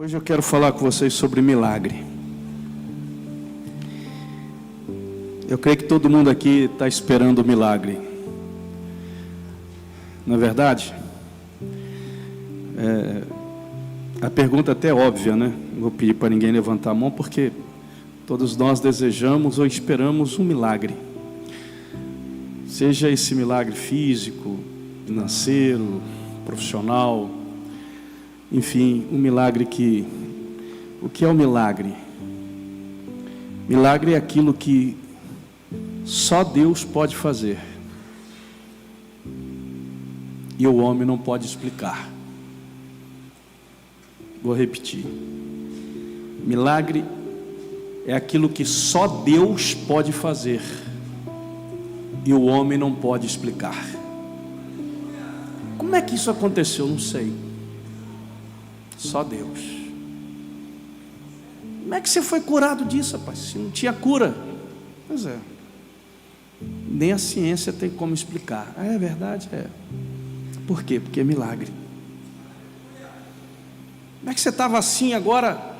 Hoje eu quero falar com vocês sobre milagre. Eu creio que todo mundo aqui está esperando o milagre. Não é verdade? A pergunta até é óbvia, né? Não vou pedir para ninguém levantar a mão, porque todos nós desejamos ou esperamos um milagre. Seja esse milagre físico, financeiro, profissional, enfim, um milagre que... O que é o milagre? Milagre é aquilo que só Deus pode fazer e o homem não pode explicar. Vou repetir. Milagre é aquilo que só Deus pode fazer e o homem não pode explicar. Como é que isso aconteceu? Não sei. Só Deus. Como é que você foi curado disso, rapaz? Se não tinha cura. Pois é. Nem a ciência tem como explicar. É verdade? É. Por quê? Porque é milagre. Como é que você estava assim agora?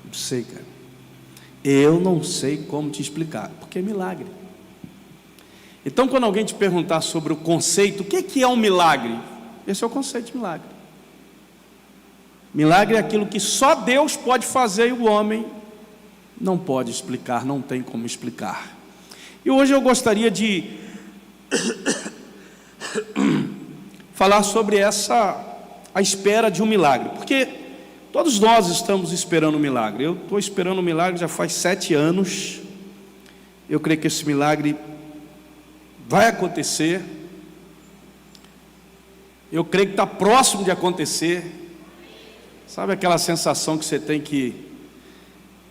Não sei, cara. Eu não sei como te explicar. Porque é milagre. Então, quando alguém te perguntar sobre o conceito, o que é um milagre? Esse é o conceito de milagre. Milagre é aquilo que só Deus pode fazer e o homem não pode explicar, não tem como explicar. E hoje eu gostaria de falar sobre a espera de um milagre, porque todos nós estamos esperando um milagre. Eu estou esperando um milagre já faz 7 anos. Eu creio que esse milagre vai acontecer. Eu creio que está próximo de acontecer. Sabe aquela sensação que você tem que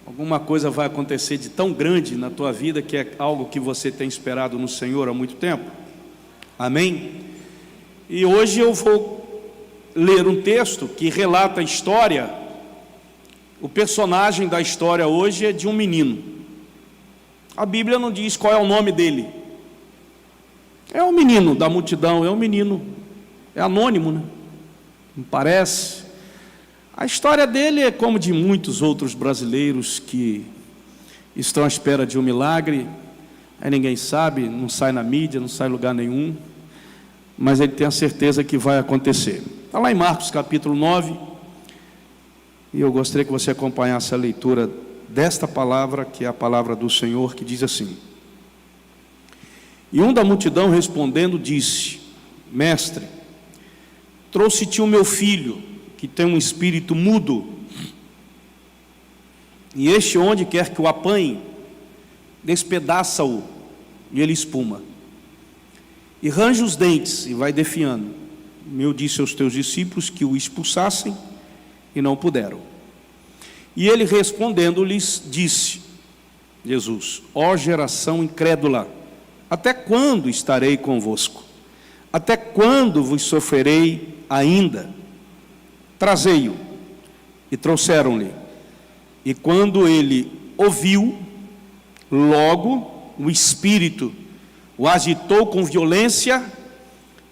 alguma coisa vai acontecer de tão grande na tua vida, que é algo que você tem esperado no Senhor há muito tempo? Amém? E hoje eu vou ler um texto que relata a história. O personagem da história hoje é de um menino. A Bíblia não diz qual é o nome dele. É um menino da multidão, é um menino, é anônimo, né? Não parece? A história dele é como de muitos outros brasileiros que estão à espera de um milagre. Aí ninguém sabe, não sai na mídia, não sai em lugar nenhum, mas ele tem a certeza que vai acontecer. Está lá em Marcos capítulo 9, e eu gostaria que você acompanhasse a leitura desta palavra, que é a palavra do Senhor, que diz assim: E um da multidão respondendo disse: Mestre, trouxe-te o meu filho, que tem um espírito mudo, e este, onde quer que o apanhe, despedaça-o e ele espuma, e range os dentes e vai defiando. Eu disse aos teus discípulos que o expulsassem e não puderam. E ele respondendo-lhes disse, Jesus: Ó geração incrédula, até quando estarei convosco? Até quando vos sofrerei ainda? Trazei-o. E trouxeram-lhe. E quando ele ouviu, logo o espírito o agitou com violência,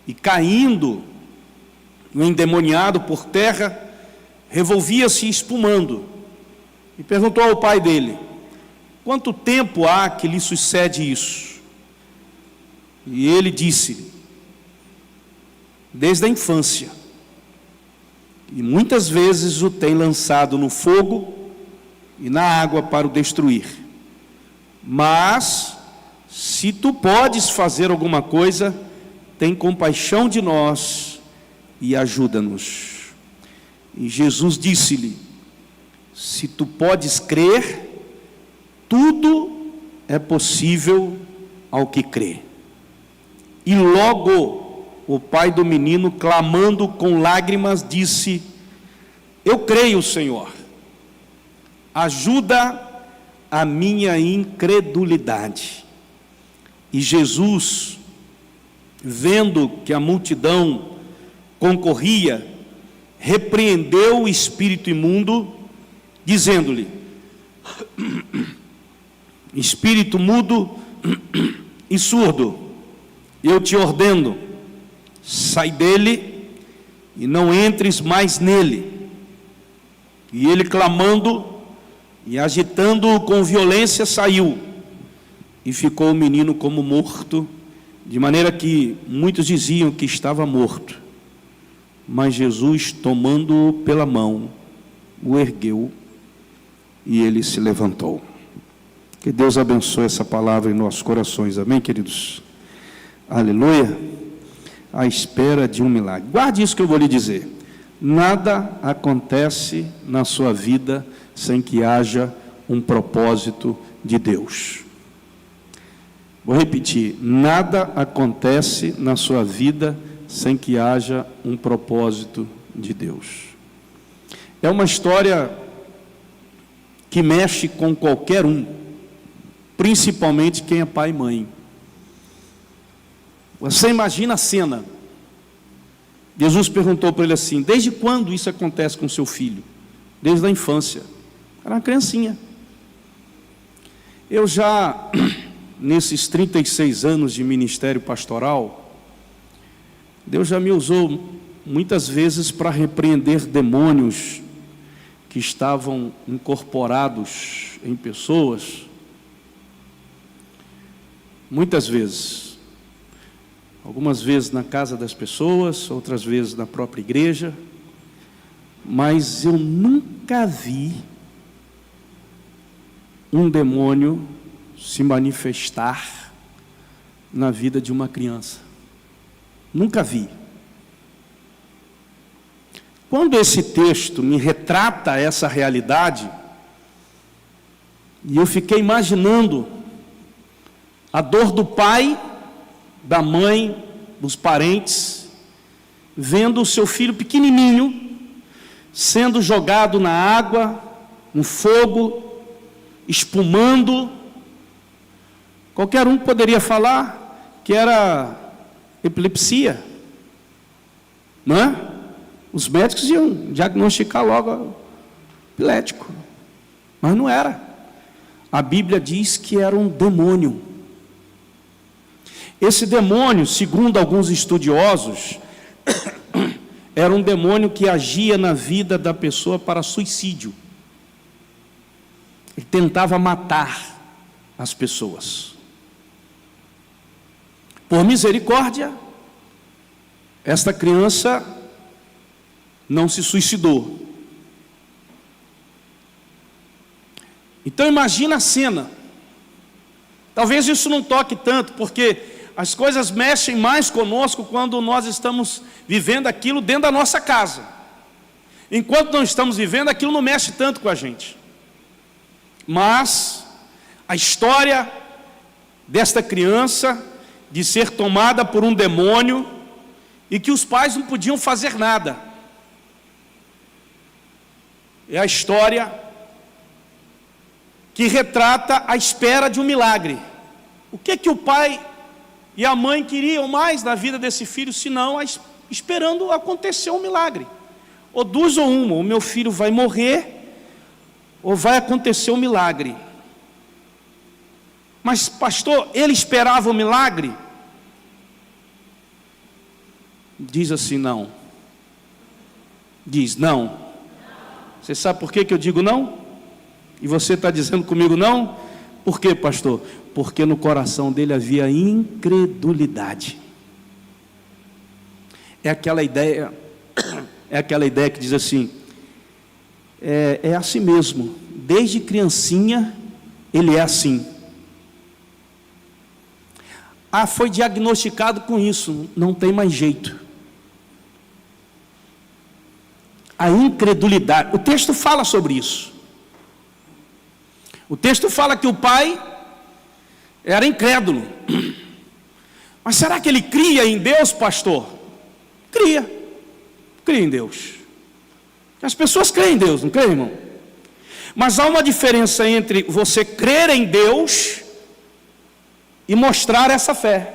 e caindo o endemoniado por terra, revolvia-se espumando. E perguntou ao pai dele: Quanto tempo há que lhe sucede isso? E ele disse: Desde a infância. E muitas vezes o tem lançado no fogo e na água para o destruir. Mas, se tu podes fazer alguma coisa, tem compaixão de nós e ajuda-nos. E Jesus disse-lhe: Se tu podes crer, tudo é possível ao que crê. E logo o pai do menino, clamando com lágrimas, disse: Eu creio, Senhor, ajuda a minha incredulidade. E Jesus, vendo que a multidão concorria, repreendeu o espírito imundo, dizendo-lhe: Espírito mudo e surdo, eu te ordeno, sai dele e não entres mais nele. E ele, clamando e agitando-o com violência, saiu, e ficou o menino como morto, de maneira que muitos diziam que estava morto. Mas Jesus, tomando-o pela mão, o ergueu, e ele se levantou. Que Deus abençoe essa palavra em nossos corações, amém, queridos? Aleluia. À espera de um milagre. Guarde isso que eu vou lhe dizer. Nada acontece na sua vida sem que haja um propósito de Deus. Vou repetir: nada acontece na sua vida sem que haja um propósito de Deus. É uma história que mexe com qualquer um, principalmente quem é pai e mãe. Você imagina a cena. Jesus perguntou para ele assim: desde quando isso acontece com seu filho? Desde a infância. Era uma criancinha. Eu já, nesses 36 anos de ministério pastoral, Deus já me usou muitas vezes para repreender demônios que estavam incorporados em pessoas. Muitas vezes. Algumas vezes na casa das pessoas, outras vezes na própria igreja. Mas eu nunca vi um demônio se manifestar na vida de uma criança. Nunca vi. Quando esse texto me retrata essa realidade, e eu fiquei imaginando a dor do pai, da mãe, dos parentes, vendo o seu filho pequenininho sendo jogado na água, no fogo, espumando. Qualquer um poderia falar que era epilepsia, não é? Os médicos iam diagnosticar logo epilético, mas não era. A Bíblia diz que era um demônio. Esse demônio, segundo alguns estudiosos, era um demônio que agia na vida da pessoa para suicídio. Ele tentava matar as pessoas. Por misericórdia, esta criança não se suicidou. Então imagina a cena. Talvez isso não toque tanto, porque as coisas mexem mais conosco quando nós estamos vivendo aquilo dentro da nossa casa. Enquanto não estamos vivendo, aquilo não mexe tanto com a gente. Mas a história desta criança, de ser tomada por um demônio, e que os pais não podiam fazer nada, é a história que retrata a espera de um milagre. O que o pai e a mãe queriam mais na vida desse filho, senão esperando acontecer um milagre? Ou duas ou uma: o meu filho vai morrer, ou vai acontecer um milagre. Mas pastor, ele esperava o milagre? Diz assim: não. Diz não. Você sabe por que eu digo não? E você está dizendo comigo não? Por quê, pastor? Porque no coração dele havia incredulidade. É aquela ideia que diz assim: é assim mesmo, desde criancinha ele é assim. Foi diagnosticado com isso, não tem mais jeito. A incredulidade, o texto fala sobre isso. O texto fala que o pai era incrédulo. Mas será que ele cria em Deus, pastor? Cria em Deus. As pessoas creem em Deus, não creem, irmão? Mas há uma diferença entre você crer em Deus e mostrar essa fé.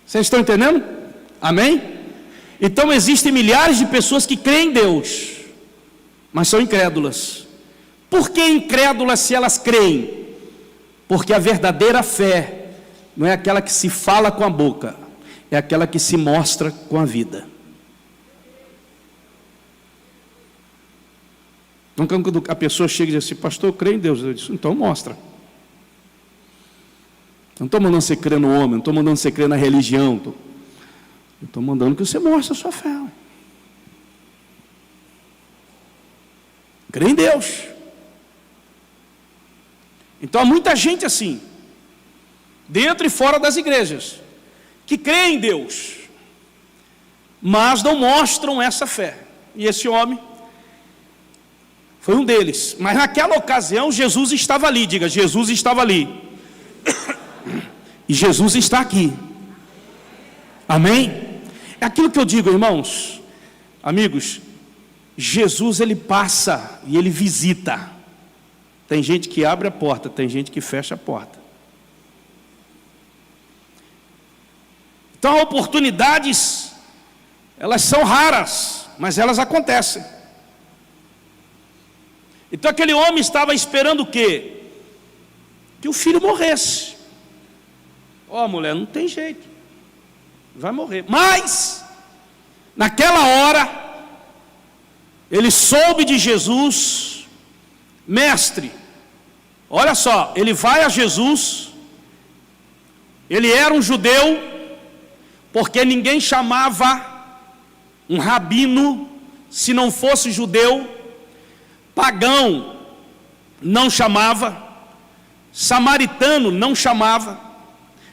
Vocês estão entendendo? Amém? Então existem milhares de pessoas que creem em Deus, mas são incrédulas. Por que incrédulas se elas creem? Porque a verdadeira fé não é aquela que se fala com a boca, é aquela que se mostra com a vida. Então, quando a pessoa chega e diz assim, pastor, eu creio em Deus, eu disse, então mostra. Não estou mandando você crer no homem, não estou mandando você crer na religião, estou mandando que você mostre a sua fé. Crê em Deus. Então há muita gente assim, dentro e fora das igrejas, que crê em Deus, mas não mostram essa fé. E esse homem foi um deles. Mas naquela ocasião Jesus estava ali. Diga, Jesus estava ali. E Jesus está aqui. Amém? É aquilo que eu digo, irmãos, amigos, Jesus ele passa e ele visita. Tem gente que abre a porta, tem gente que fecha a porta. Então oportunidades, elas são raras, mas elas acontecem. Então aquele homem estava esperando o quê? Que o filho morresse. Ó, mulher, não tem jeito, vai morrer. Mas naquela hora ele soube de Jesus. Mestre, olha só, ele vai a Jesus. Ele era um judeu, porque ninguém chamava um rabino se não fosse judeu. Pagão não chamava, samaritano não chamava.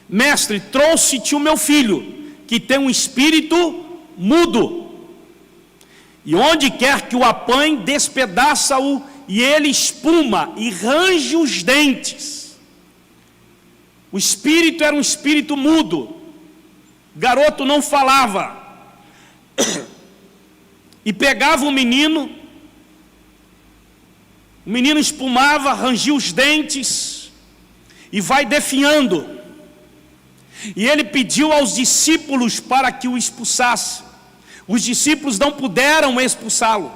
Mestre, trouxe-te o meu filho, que tem um espírito mudo, e onde quer que o apanhe, despedaça-o, e ele espuma e range os dentes. O espírito era um espírito mudo, o garoto não falava, e pegava o menino espumava, rangia os dentes, e vai definhando. E ele pediu aos discípulos para que o expulsasse. Os discípulos não puderam expulsá-lo.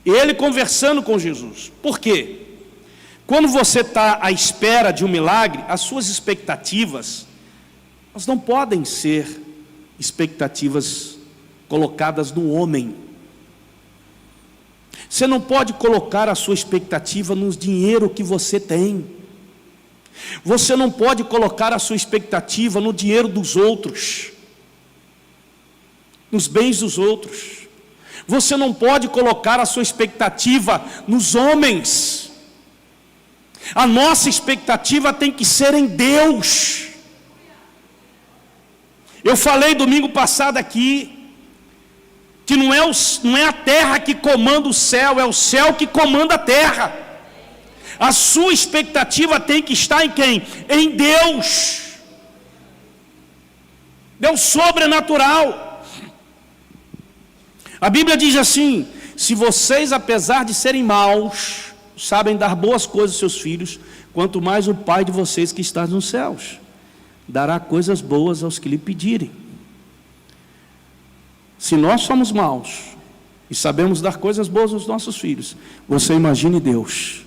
E ele conversando com Jesus. Por quê? Quando você está à espera de um milagre, as suas expectativas, elas não podem ser expectativas colocadas no homem. Você não pode colocar a sua expectativa no dinheiro que você tem. Você não pode colocar a sua expectativa no dinheiro dos outros, nos bens dos outros. Você não pode colocar a sua expectativa nos homens. A nossa expectativa tem que ser em Deus. Eu falei domingo passado aqui, que não é a terra que comanda o céu, é o céu que comanda a terra. A sua expectativa tem que estar em quem? Em Deus. Deus sobrenatural. A Bíblia diz assim: se vocês, apesar de serem maus, sabem dar boas coisas aos seus filhos, quanto mais o Pai de vocês que está nos céus dará coisas boas aos que lhe pedirem. Se nós somos maus e sabemos dar coisas boas aos nossos filhos, você imagine Deus.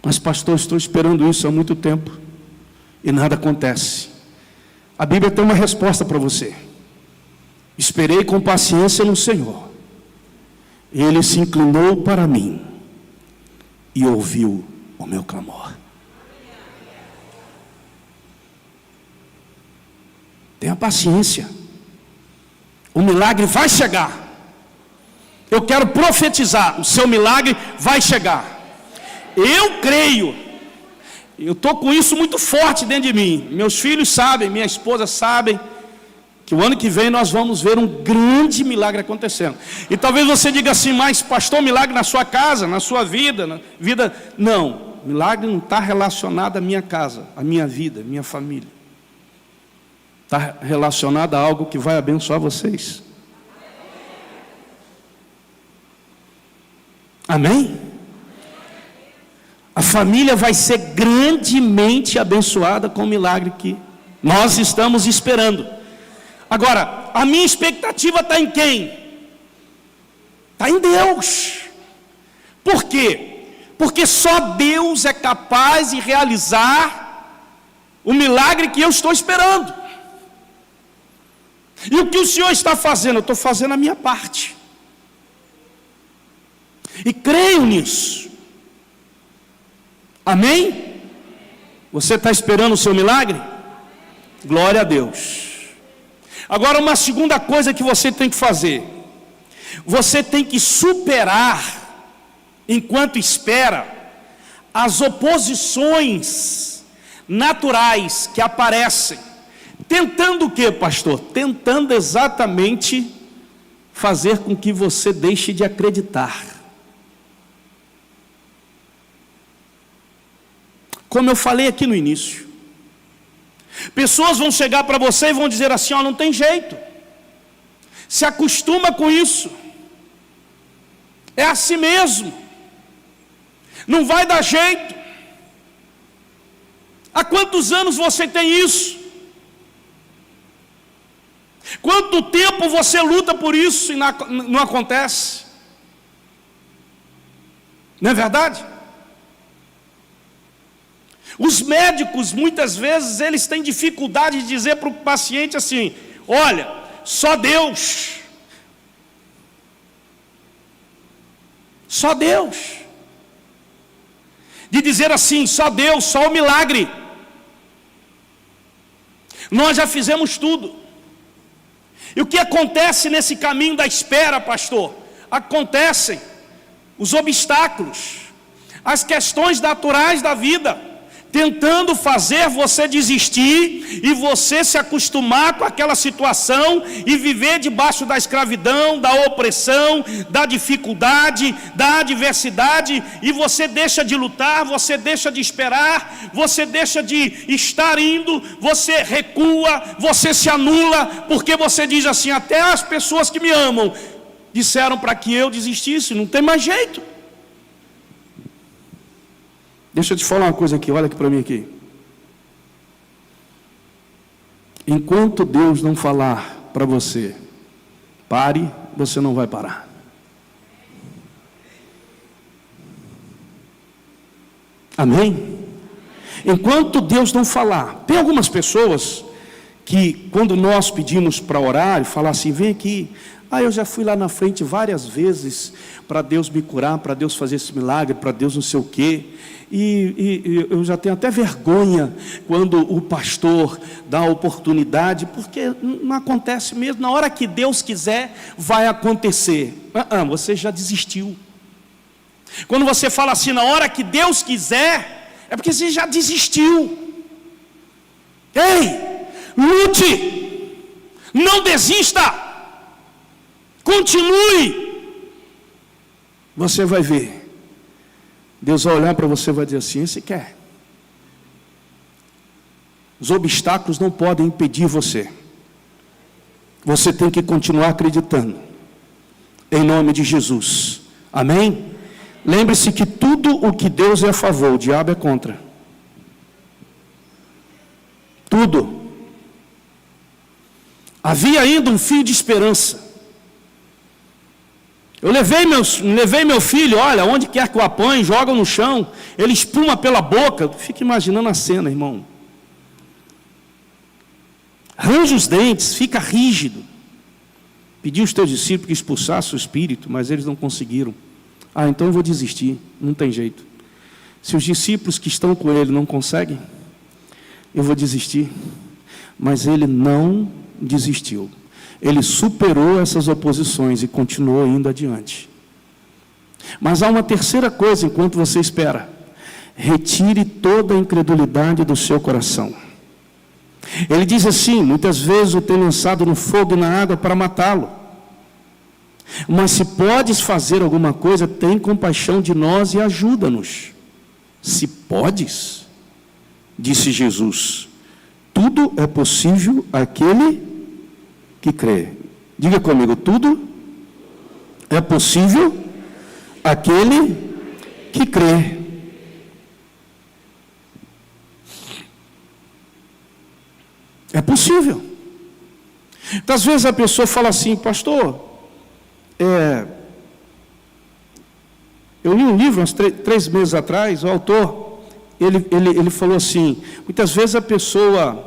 Mas pastor, estou esperando isso há muito tempo e nada acontece. A Bíblia tem uma resposta para você. Esperei com paciência no Senhor. Ele se inclinou para mim e ouviu o meu clamor. Tenha paciência. O milagre vai chegar. Eu quero profetizar, o seu milagre vai chegar. Eu creio, eu estou com isso muito forte dentro de mim. Meus filhos sabem, minha esposa sabe, que o ano que vem nós vamos ver um grande milagre acontecendo. E talvez você diga assim, mas pastor, milagre na sua casa, na sua vida, Não, milagre não está relacionado à minha casa, à minha vida, à minha família. Está relacionado a algo que vai abençoar vocês. Amém? A família vai ser grandemente abençoada com o milagre que nós estamos esperando. Agora, a minha expectativa está em quem? Está em Deus. Por quê? Porque só Deus é capaz de realizar o milagre que eu estou esperando. E o que o Senhor está fazendo? Eu estou fazendo a minha parte. E creio nisso. Amém? Você está esperando o seu milagre? Glória a Deus. Agora, uma segunda coisa que você tem que fazer. Você tem que superar, enquanto espera, as oposições naturais que aparecem. Tentando o que, pastor? Tentando exatamente fazer com que você deixe de acreditar. Como eu falei aqui no início, pessoas vão chegar para você e vão dizer assim: ó, não tem jeito, se acostuma com isso, é assim mesmo, não vai dar jeito. Há quantos anos você tem isso? Quanto tempo você luta por isso e não acontece? Não é verdade? Os médicos, muitas vezes, eles têm dificuldade de dizer para o paciente assim: olha, só Deus. Só Deus. De dizer assim, só Deus, só o milagre. Nós já fizemos tudo. E o que acontece nesse caminho da espera, pastor? Acontecem os obstáculos, as questões naturais da vida, tentando fazer você desistir e você se acostumar com aquela situação e viver debaixo da escravidão, da opressão, da dificuldade, da adversidade, e você deixa de lutar, você deixa de esperar, você deixa de estar indo, você recua, você se anula, porque você diz assim: até as pessoas que me amam disseram para que eu desistisse, não tem mais jeito. Deixa eu te falar uma coisa aqui, olha aqui para mim aqui. Enquanto Deus não falar para você, pare, você não vai parar. Amém? Enquanto Deus não falar, tem algumas pessoas que quando nós pedimos para orar e falar assim: vem aqui, eu já fui lá na frente várias vezes para Deus me curar, para Deus fazer esse milagre, para Deus não sei o quê, e eu já tenho até vergonha quando o pastor dá a oportunidade, porque não acontece mesmo. Na hora que Deus quiser, vai acontecer. Você já desistiu. Quando você fala assim, na hora que Deus quiser, é porque você já desistiu. Ei, lute, não desista, continue. Você vai ver, Deus vai olhar para você e vai dizer assim: esse quer. Os obstáculos não podem impedir você. Você tem que continuar acreditando, em nome de Jesus. Amém? Lembre-se que tudo o que Deus é a favor, o diabo é contra. Tudo. Havia ainda um fio de esperança. Eu levei meu filho, olha, onde quer que eu apanhe, joga no chão, ele espuma pela boca. Fica imaginando a cena, irmão. Range os dentes, fica rígido. Pediu os teus discípulos que expulsassem o espírito, mas eles não conseguiram. Então eu vou desistir, não tem jeito. Se os discípulos que estão com ele não conseguem, eu vou desistir. Mas ele não desistiu. Ele superou essas oposições e continuou indo adiante. Mas há uma terceira coisa enquanto você espera: retire toda a incredulidade do seu coração. Ele diz assim: muitas vezes o tenho lançado no fogo e na água para matá-lo. Mas se podes fazer alguma coisa, tem compaixão de nós e ajuda-nos. Se podes, disse Jesus, tudo é possível àquele que crê. Diga comigo: tudo é possível àquele que crê. É possível. Então, às vezes a pessoa fala assim: pastor, eu li um livro uns 3 meses atrás, o autor, ele falou assim: muitas vezes a pessoa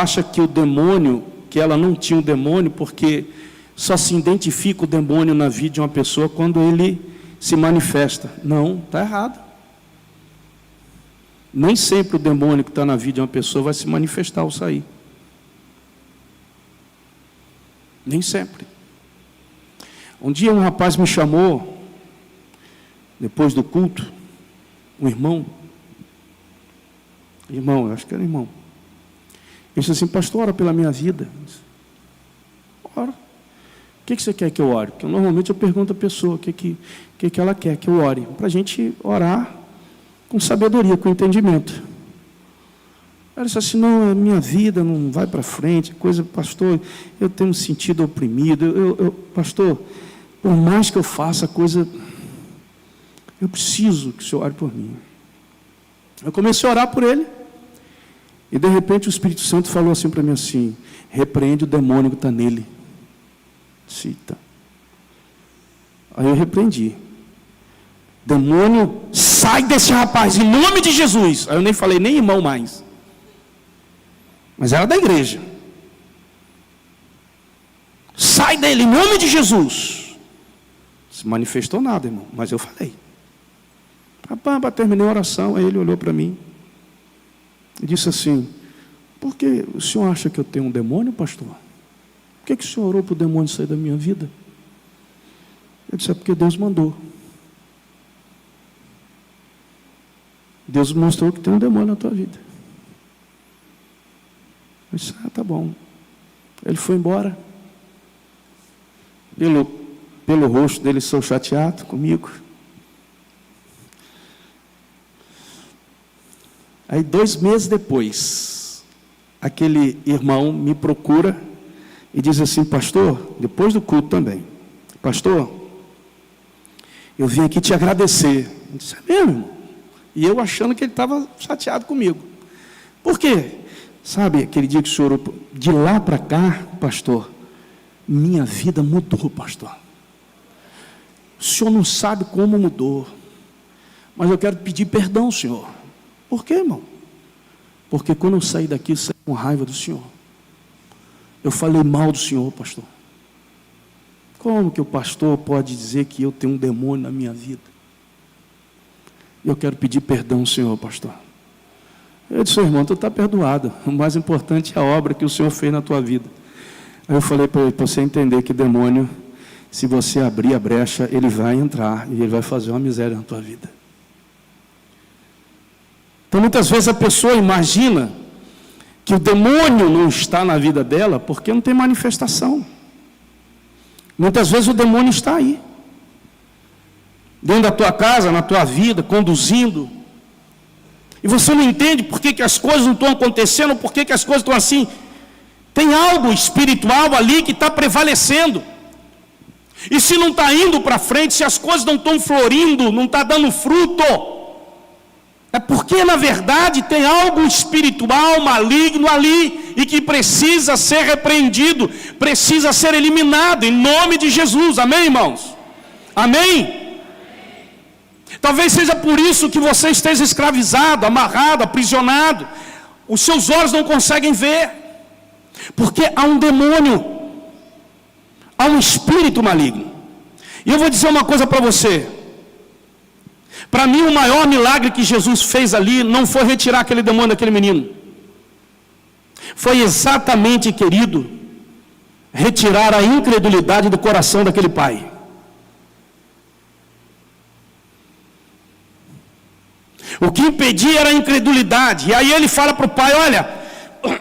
acha que o demônio que ela não tinha um demônio, porque só se identifica o demônio na vida de uma pessoa quando ele se manifesta. Não, está errado. Nem sempre o demônio que está na vida de uma pessoa vai se manifestar ao sair. Nem sempre. Um dia um rapaz me chamou, depois do culto, um irmão, eu acho que era irmão. Ele disse assim: pastor, ora pela minha vida. Eu disse: ora. O que você quer que eu ore? Porque normalmente eu pergunto à pessoa o que ela quer que eu ore, para a gente orar com sabedoria, com entendimento. Ela disse assim: não, a minha vida não vai para frente, coisa, pastor, eu tenho me sentido oprimido, pastor, por mais que eu faça a coisa, eu preciso que o senhor ore por mim. Eu comecei a orar por ele, e de repente o Espírito Santo falou assim para mim assim: repreende o demônio que está nele. Cita. Aí eu repreendi: demônio, sai desse rapaz, em nome de Jesus. Aí eu nem falei nem irmão mais, mas era da igreja. Sai dele, em nome de Jesus. Não se manifestou nada, irmão, mas eu falei. Terminei a oração, aí ele olhou para mim e disse assim: por que o senhor acha que eu tenho um demônio, pastor? Por que o senhor orou para o demônio sair da minha vida? Eu disse: é porque Deus mandou. Deus mostrou que tem um demônio na tua vida. Eu disse: tá bom. Ele foi embora. Pelo rosto dele, sou chateado comigo. Aí 2 meses depois, aquele irmão me procura e diz assim: pastor, depois do culto também, pastor, eu vim aqui te agradecer. Eu disse: é mesmo, irmão? E eu achando que ele estava chateado comigo. Por quê? Sabe, aquele dia que o senhor orou, de lá para cá, pastor, minha vida mudou, pastor. O senhor não sabe como mudou, mas eu quero pedir perdão, senhor. Por quê, irmão? Porque quando eu saí daqui, eu saí com raiva do senhor. Eu falei mal do senhor, pastor. Como que o pastor pode dizer que eu tenho um demônio na minha vida? Eu quero pedir perdão, senhor, pastor. Eu disse: irmão, tu está perdoado. O mais importante é a obra que o senhor fez na tua vida. Aí eu falei para ele: para você entender que demônio, se você abrir a brecha, ele vai entrar e ele vai fazer uma miséria na tua vida. Então muitas vezes a pessoa imagina que o demônio não está na vida dela porque não tem manifestação. Muitas vezes o demônio está aí, dentro da tua casa, na tua vida, conduzindo. E você não entende por que as coisas não estão acontecendo, por que as coisas estão assim. Tem algo espiritual ali que está prevalecendo. E se não está indo para frente, se as coisas não estão florindo, não está dando fruto, é porque na verdade tem algo espiritual maligno ali e que precisa ser repreendido, precisa ser eliminado em nome de Jesus. Amém, irmãos? Amém? Talvez seja por isso que você esteja escravizado, amarrado, aprisionado. Os seus olhos não conseguem ver, porque há um demônio, há um espírito maligno. E eu vou dizer uma coisa para você. Para mim, o maior milagre que Jesus fez ali não foi retirar aquele demônio daquele menino. Foi exatamente, querido, retirar a incredulidade do coração daquele pai. O que impedia era a incredulidade. E aí ele fala para o pai: olha,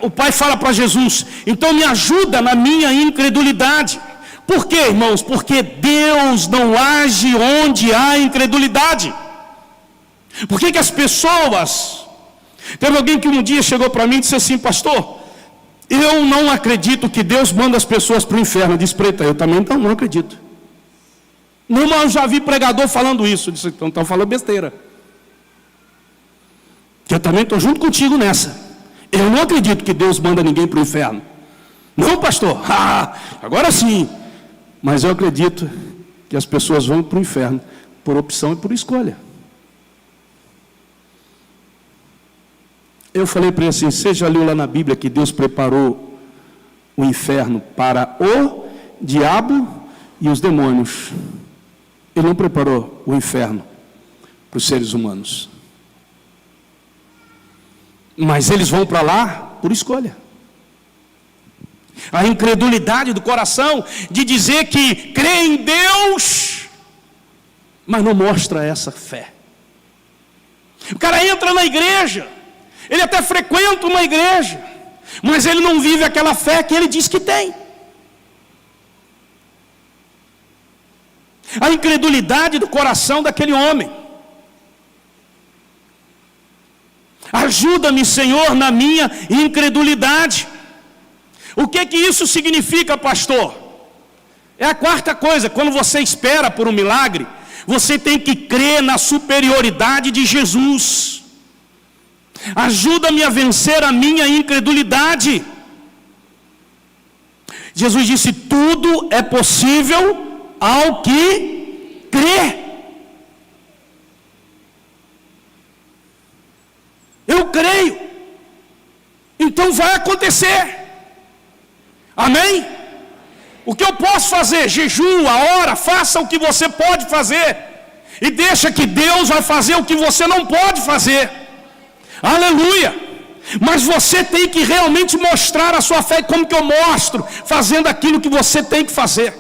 o pai fala para Jesus: então me ajuda na minha incredulidade. Por quê, irmãos? Porque Deus não age onde há incredulidade. Por que as pessoas... Teve alguém que um dia chegou para mim e disse assim: pastor, eu não acredito que Deus manda as pessoas para o inferno. Eu disse: preta, eu também não acredito. Não, mas eu já vi pregador falando isso. Eu disse: então está falando besteira. Eu também estou junto contigo nessa. Eu não acredito que Deus manda ninguém para o inferno. Não, pastor, agora sim. Mas eu acredito que as pessoas vão para o inferno por opção e por escolha. Eu falei para ele assim: você já leu lá na Bíblia que Deus preparou o inferno para o diabo e os demônios. Ele não preparou o inferno para os seres humanos. Mas eles vão para lá por escolha. A incredulidade do coração de dizer que crê em Deus, mas não mostra essa fé. O cara entra na igreja, ele até frequenta uma igreja, mas ele não vive aquela fé que ele diz que tem. A incredulidade do coração daquele homem. Ajuda-me, Senhor, na minha incredulidade. O que isso significa, pastor? É a quarta coisa. Quando você espera por um milagre, você tem que crer na superioridade de Jesus. Ajuda-me a vencer a minha incredulidade. Jesus disse: tudo é possível ao que crê. Eu creio, então vai acontecer. Amém? O que eu posso fazer? Jejua, ora, faça o que você pode fazer, e deixa que Deus vai fazer o que você não pode fazer. Aleluia! Mas você tem que realmente mostrar a sua fé. Como que eu mostro? Fazendo aquilo que você tem que fazer,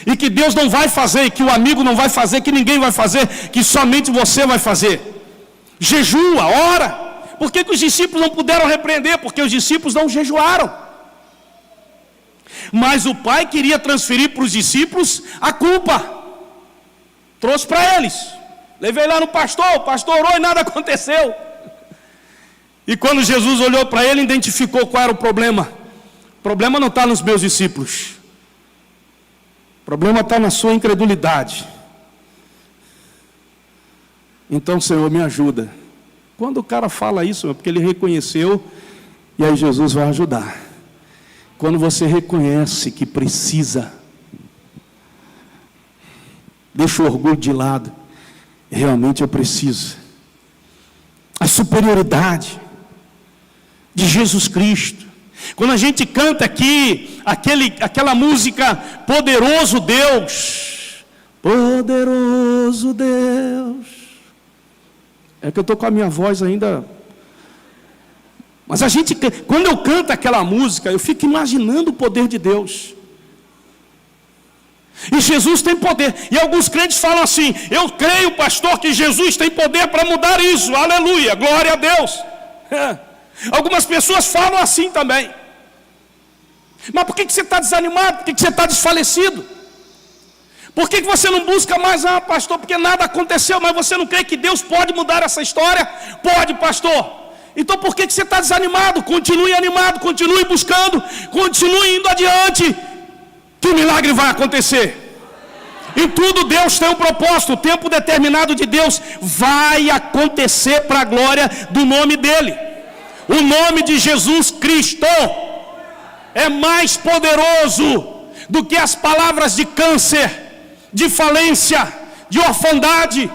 e que Deus não vai fazer, que o amigo não vai fazer, que ninguém vai fazer, que somente você vai fazer. Jejua, ora. Por que os discípulos não puderam repreender? Porque os discípulos não jejuaram. Mas o pai queria transferir para os discípulos a culpa. Trouxe para eles. Levei lá no pastor, o pastor orou e nada aconteceu. E quando Jesus olhou para ele, identificou qual era o problema. O problema não está nos meus discípulos. O problema está na sua incredulidade. Então, Senhor, me ajuda. Quando o cara fala isso, é porque ele reconheceu, e aí Jesus vai ajudar. Quando você reconhece que precisa, deixa o orgulho de lado, realmente eu preciso. A superioridade de Jesus Cristo. Quando a gente canta aqui aquela música Poderoso Deus, Poderoso Deus. É que eu estou com a minha voz ainda. Mas quando eu canto aquela música, eu fico imaginando o poder de Deus. E Jesus tem poder. E alguns crentes falam assim: eu creio, pastor, que Jesus tem poder para mudar isso. Aleluia, glória a Deus. Algumas pessoas falam assim também. Mas por que você está desanimado? Por que você está desfalecido? Por que você não busca mais? Ah, pastor, porque nada aconteceu. Mas você não crê que Deus pode mudar essa história? Pode, pastor. Então por que você está desanimado? Continue animado, continue buscando, continue indo adiante, que o milagre vai acontecer. Em tudo Deus tem um propósito. O tempo determinado de Deus vai acontecer para a glória do nome dEle. O nome de Jesus Cristo é mais poderoso do que as palavras de câncer, de falência, de orfandade,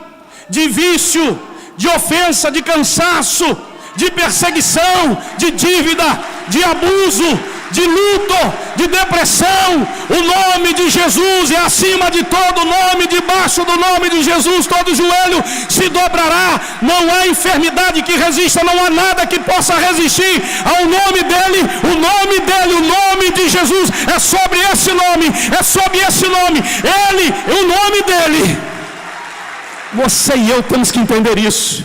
de vício, de ofensa, de cansaço, de perseguição, de dívida, de abuso, de luto, de depressão. O nome de Jesus é acima de todo nome. Debaixo do nome de Jesus todo joelho se dobrará. Não há enfermidade que resista, não há nada que possa resistir ao nome dele. O nome dele, o nome de Jesus é sobre esse nome, é sobre esse nome. Ele, o nome dele. Você e eu temos que entender isso.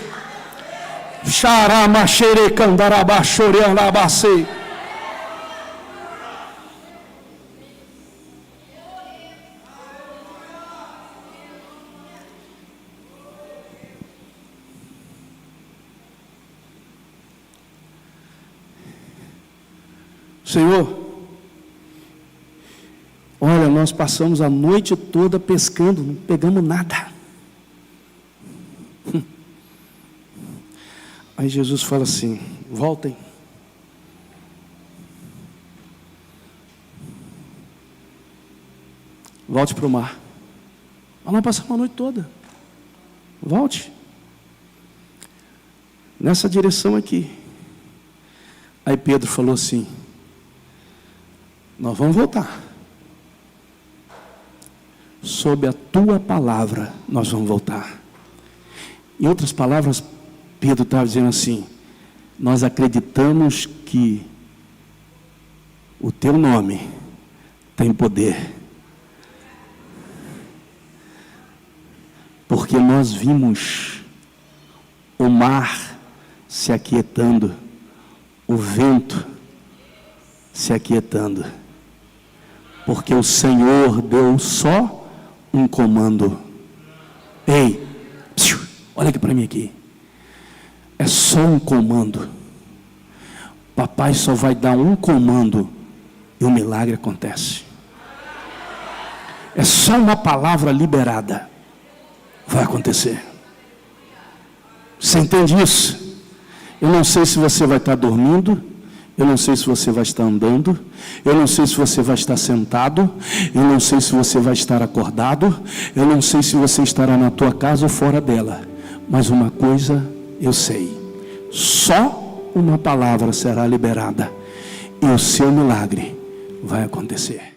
Senhor, olha, nós passamos a noite toda pescando, não pegamos nada. Aí Jesus fala assim: voltem. Volte para o mar. Mas nós passamos a noite toda. Volte. Nessa direção aqui. Aí Pedro falou assim: Nós vamos voltar. Sob a tua palavra, nós vamos voltar. Em outras palavras, Pedro estava dizendo assim: nós acreditamos que o teu nome tem poder, porque nós vimos o mar se aquietando, o vento se aquietando, porque o Senhor deu só um comando. Ei, olha aqui para mim aqui. É só um comando. Papai só vai dar um comando e o milagre acontece. É só uma palavra liberada, vai acontecer. Você entende isso? Eu não sei se você vai estar dormindo, eu não sei se você vai estar andando, eu não sei se você vai estar sentado, eu não sei se você vai estar acordado, eu não sei se você estará na tua casa ou fora dela, mas uma coisa eu sei: só uma palavra será liberada e o seu milagre vai acontecer.